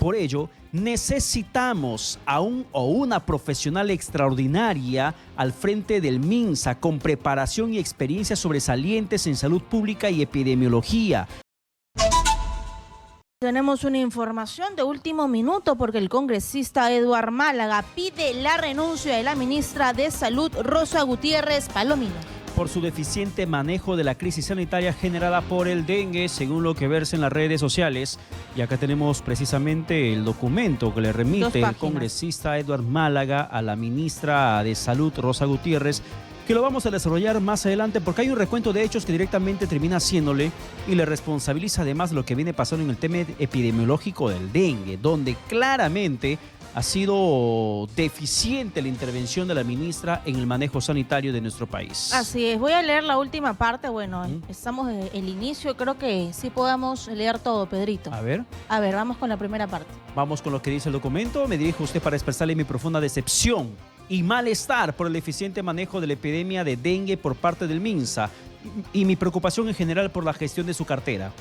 por ello necesitamos a un o una profesional extraordinaria al frente del MINSA con preparación y experiencia sobresalientes en salud pública y epidemiología. Tenemos una información de último minuto porque el congresista Eduard Málaga pide la renuncia de la ministra de Salud, Rosa Gutiérrez Palomino, por su deficiente manejo de la crisis sanitaria generada por el dengue, según lo que verse en las redes sociales. Y acá tenemos precisamente el documento que le remite el congresista Eduard Málaga a la ministra de Salud, Rosa Gutiérrez, que lo vamos a desarrollar más adelante porque hay un recuento de hechos que directamente termina haciéndole y le responsabiliza además lo que viene pasando en el tema epidemiológico del dengue, donde claramente ha sido deficiente la intervención de la ministra en el manejo sanitario de nuestro país. Así es, voy a leer la última parte. Bueno, estamos en el inicio, creo que sí podemos leer todo, Pedrito. A ver, vamos con la primera parte. Vamos con lo que dice el documento. Me dirijo a usted para expresarle mi profunda decepción y malestar por el eficiente manejo de la epidemia de dengue por parte del MINSA y mi preocupación en general por la gestión de su cartera.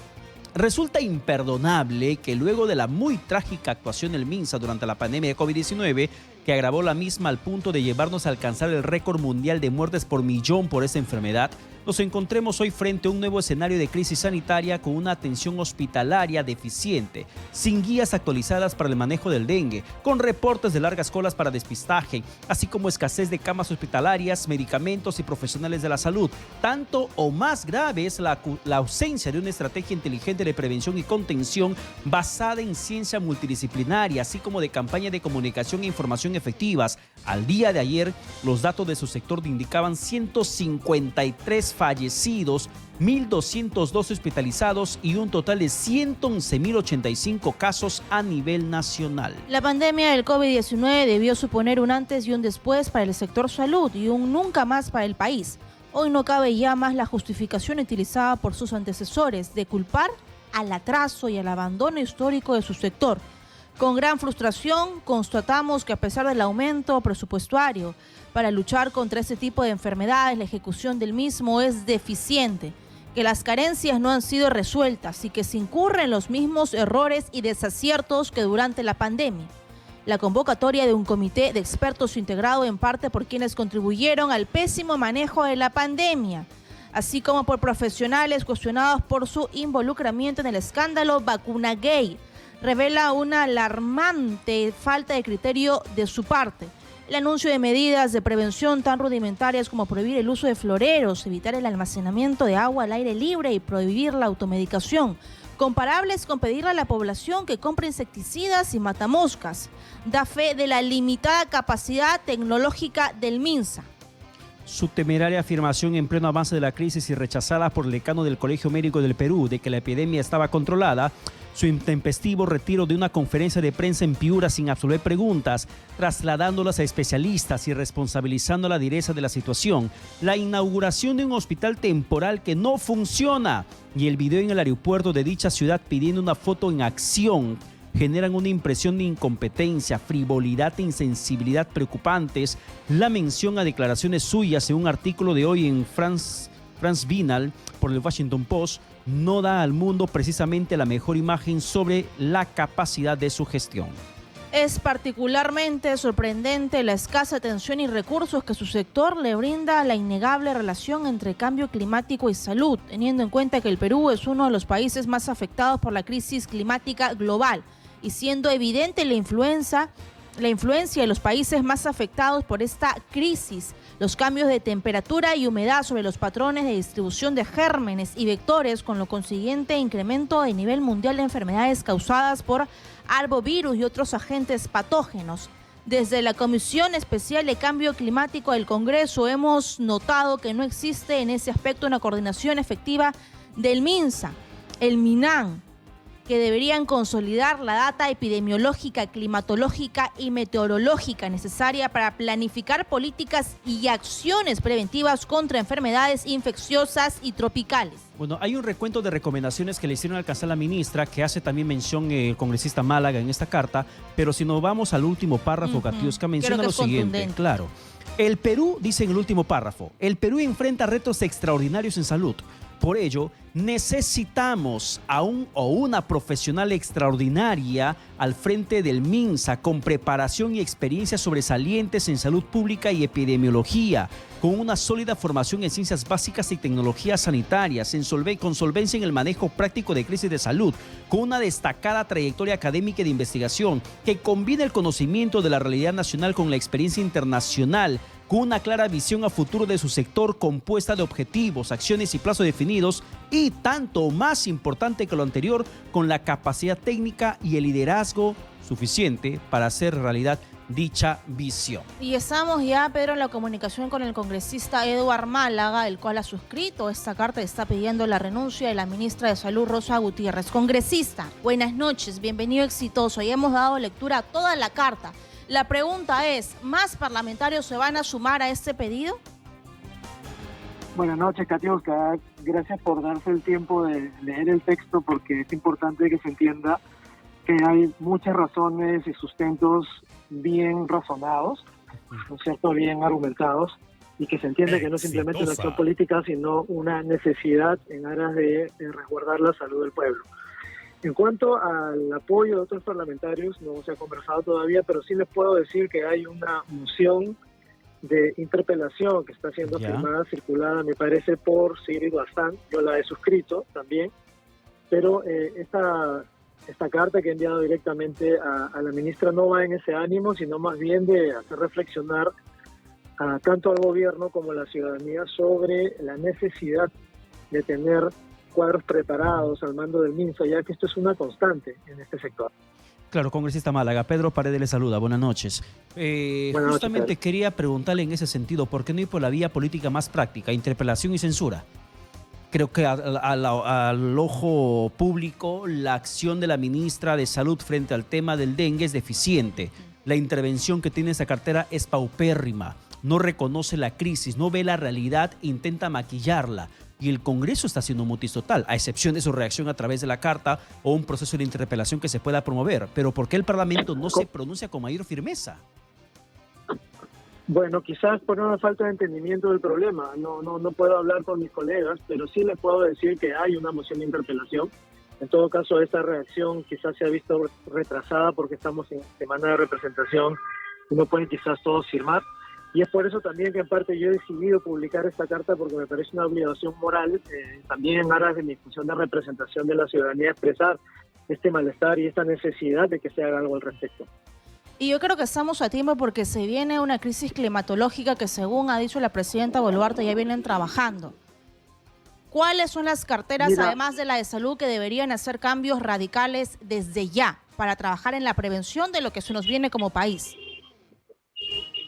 Resulta imperdonable que luego de la muy trágica actuación del MINSA durante la pandemia de COVID-19, que agravó la misma al punto de llevarnos a alcanzar el récord mundial de muertes por millón por esta enfermedad, nos encontremos hoy frente a un nuevo escenario de crisis sanitaria con una atención hospitalaria deficiente, sin guías actualizadas para el manejo del dengue, con reportes de largas colas para despistaje, así como escasez de camas hospitalarias, medicamentos y profesionales de la salud. Tanto o más grave es la ausencia de una estrategia inteligente de prevención y contención basada en ciencia multidisciplinaria, así como de campañas de comunicación e información efectivas. Al día de ayer, los datos de su sector indicaban 153 fallecidos, 1.202 hospitalizados y un total de 111.085 casos a nivel nacional. La pandemia del COVID-19 debió suponer un antes y un después para el sector salud y un nunca más para el país. Hoy no cabe ya más la justificación utilizada por sus antecesores de culpar al atraso y al abandono histórico de su sector. Con gran frustración constatamos que a pesar del aumento presupuestario para luchar contra este tipo de enfermedades, la ejecución del mismo es deficiente, que las carencias no han sido resueltas y que se incurren los mismos errores y desaciertos que durante la pandemia. La convocatoria de un comité de expertos integrado en parte por quienes contribuyeron al pésimo manejo de la pandemia, así como por profesionales cuestionados por su involucramiento en el escándalo Vacunagate, revela una alarmante falta de criterio de su parte. El anuncio de medidas de prevención tan rudimentarias como prohibir el uso de floreros, evitar el almacenamiento de agua al aire libre y prohibir la automedicación, comparables con pedirle a la población que compre insecticidas y matamoscas, da fe de la limitada capacidad tecnológica del MINSA. Su temeraria afirmación en pleno avance de la crisis y rechazada por el decano del Colegio Médico del Perú de que la epidemia estaba controlada, su intempestivo retiro de una conferencia de prensa en Piura sin absolver preguntas, trasladándolas a especialistas y responsabilizando la direza de la situación, la inauguración de un hospital temporal que no funciona y el video en el aeropuerto de dicha ciudad pidiendo una foto en acción generan una impresión de incompetencia, frivolidad e insensibilidad preocupantes. La mención a declaraciones suyas en un artículo de hoy en France Bienal por el Washington Post no da al mundo precisamente la mejor imagen sobre la capacidad de su gestión. Es particularmente sorprendente la escasa atención y recursos que su sector le brinda a la innegable relación entre cambio climático y salud, teniendo en cuenta que el Perú es uno de los países más afectados por la crisis climática global y siendo evidente la influencia de los países más afectados por esta crisis, los cambios de temperatura y humedad sobre los patrones de distribución de gérmenes y vectores, con lo consiguiente incremento a nivel mundial de enfermedades causadas por arbovirus y otros agentes patógenos. Desde la Comisión Especial de Cambio Climático del Congreso hemos notado que no existe en ese aspecto una coordinación efectiva del MINSA, el MINAN, que deberían consolidar la data epidemiológica, climatológica y meteorológica necesaria para planificar políticas y acciones preventivas contra enfermedades infecciosas y tropicales. Bueno, hay un recuento de recomendaciones que le hicieron alcanzar a la ministra, que hace también mención el congresista Málaga en esta carta, pero si nos vamos al último párrafo, Katiuska, menciona lo siguiente. Claro. El Perú, dice en el último párrafo, el Perú enfrenta retos extraordinarios en salud. Por ello, necesitamos a un o una profesional extraordinaria al frente del MINSA con preparación y experiencia sobresalientes en salud pública y epidemiología, con una sólida formación en ciencias básicas y tecnologías sanitarias, con solvencia en el manejo práctico de crisis de salud, con una destacada trayectoria académica y de investigación, que combine el conocimiento de la realidad nacional con la experiencia internacional, con una clara visión a futuro de su sector compuesta de objetivos, acciones y plazos definidos y, tanto más importante que lo anterior, con la capacidad técnica y el liderazgo suficiente para hacer realidad dicha visión. Y estamos ya, Pedro, en la comunicación con el congresista Eduard Málaga, el cual ha suscrito esta carta y está pidiendo la renuncia de la ministra de Salud, Rosa Gutiérrez. Congresista, buenas noches, bienvenido, exitoso. Ya hemos dado lectura a toda la carta. La pregunta es, ¿más parlamentarios se van a sumar a este pedido? Buenas noches, Katiuska. Gracias por darse el tiempo de leer el texto, porque es importante que se entienda que hay muchas razones y sustentos bien razonados, ¿no es cierto?, bien argumentados, y que se entiende que no es simplemente una acción política, sino una necesidad en aras de resguardar la salud del pueblo. En cuanto al apoyo de otros parlamentarios, no se ha conversado todavía, pero sí les puedo decir que hay una moción de interpelación que está siendo firmada, circulada, me parece, por Sigrid Bazán. Yo la he suscrito también, pero esta carta que he enviado directamente a la ministra no va en ese ánimo, sino más bien de hacer reflexionar tanto al gobierno como a la ciudadanía sobre la necesidad de tener cuadros preparados al mando del MINSA, ya que esto es una constante en este sector. Claro, congresista Málaga. Pedro Paredes le saluda. Buenas noches. Justamente noches, quería preguntarle en ese sentido, ¿por qué no ir por la vía política más práctica, interpelación y censura? Creo que al ojo público la acción de la ministra de Salud frente al tema del dengue es deficiente. La intervención que tiene esa cartera es paupérrima. No reconoce la crisis, no ve la realidad, intenta maquillarla. Y el Congreso está haciendo un mutis total, a excepción de su reacción a través de la carta o un proceso de interpelación que se pueda promover. Pero ¿por qué el Parlamento no se pronuncia con mayor firmeza? Bueno, quizás por una falta de entendimiento del problema. No puedo hablar con mis colegas, pero sí les puedo decir que hay una moción de interpelación. En todo caso, esta reacción quizás se ha visto retrasada porque estamos en semana de representación y no pueden quizás todos firmar. Y es por eso también que en parte yo he decidido publicar esta carta, porque me parece una obligación moral, también en aras de mi función de representación de la ciudadanía, expresar este malestar y esta necesidad de que se haga algo al respecto. Y yo creo que estamos a tiempo porque se viene una crisis climatológica que, según ha dicho la presidenta Boluarte, ya vienen trabajando. ¿Cuáles son las carteras, además de la de salud, que deberían hacer cambios radicales desde ya para trabajar en la prevención de lo que se nos viene como país?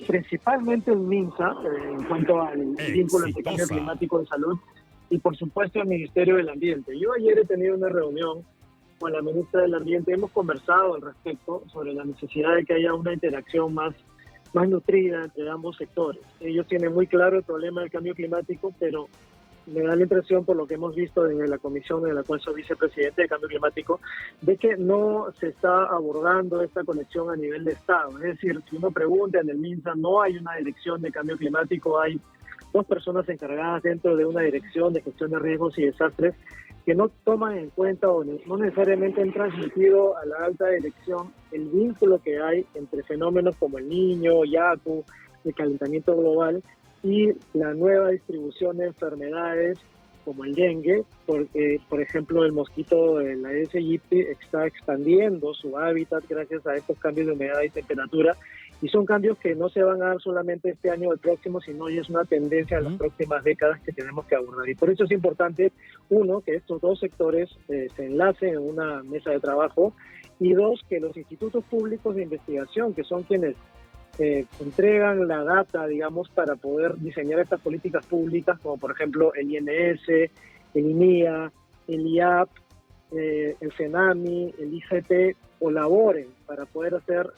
Principalmente el MINSA, en cuanto al vínculo entre cambio climático y salud, y por supuesto el Ministerio del Ambiente. Yo ayer he tenido una reunión con la ministra del Ambiente, hemos conversado al respecto sobre la necesidad de que haya una interacción más nutrida entre ambos sectores. Ellos tienen muy claro el problema del cambio climático, pero me da la impresión, por lo que hemos visto desde la comisión en la cual soy vicepresidente de Cambio Climático, de que no se está abordando esta conexión a nivel de Estado. Es decir, si uno pregunta en el MINSA, no hay una dirección de cambio climático, hay dos personas encargadas dentro de una dirección de gestión de riesgos y desastres que no toman en cuenta o no necesariamente han transmitido a la alta dirección el vínculo que hay entre fenómenos como el Niño, Yaku, el calentamiento global y la nueva distribución de enfermedades como el dengue, porque, por ejemplo, el mosquito de la Aedes aegypti está expandiendo su hábitat gracias a estos cambios de humedad y temperatura, y son cambios que no se van a dar solamente este año o el próximo, sino ya es una tendencia en las próximas décadas que tenemos que abordar. Y por eso es importante, uno, que estos dos sectores se enlacen en una mesa de trabajo, y dos, que los institutos públicos de investigación, que son quienes entregan la data, digamos, para poder diseñar estas políticas públicas, como por ejemplo el INS, el INIA, el IAP, el CENAMI, el IGT, colaboren para poder hacer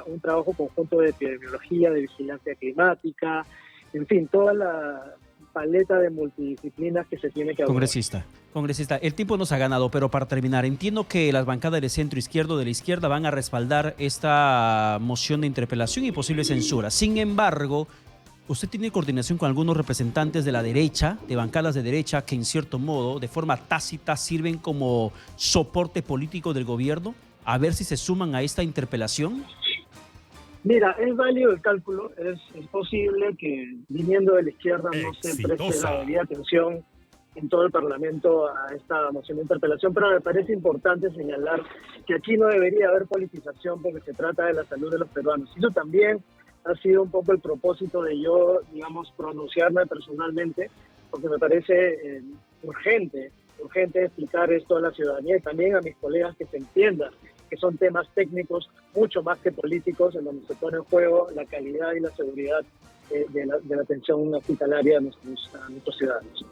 un trabajo conjunto de epidemiología, de vigilancia climática, en fin, toda la paleta de multidisciplinas que se tiene que abordar. Congresista, el tiempo nos ha ganado, pero para terminar, entiendo que las bancadas de centro izquierdo de la izquierda van a respaldar esta moción de interpelación y posible censura. Sin embargo, ¿Usted tiene coordinación con algunos representantes de la derecha, de bancadas de derecha, que en cierto modo, de forma tácita, sirven como soporte político del gobierno? A ver si se suman a esta interpelación. Mira, es válido el cálculo, es posible que viniendo de la izquierda no se preste la debida atención en todo el Parlamento a esta moción de interpelación, pero me parece importante señalar que aquí no debería haber politización porque se trata de la salud de los peruanos. Y eso también ha sido un poco el propósito de yo, digamos, pronunciarme personalmente, porque me parece urgente explicar esto a la ciudadanía y también a mis colegas que se entienda que son temas técnicos mucho más que políticos, en donde se pone en juego la calidad y la seguridad de la atención hospitalaria a nuestros ciudadanos.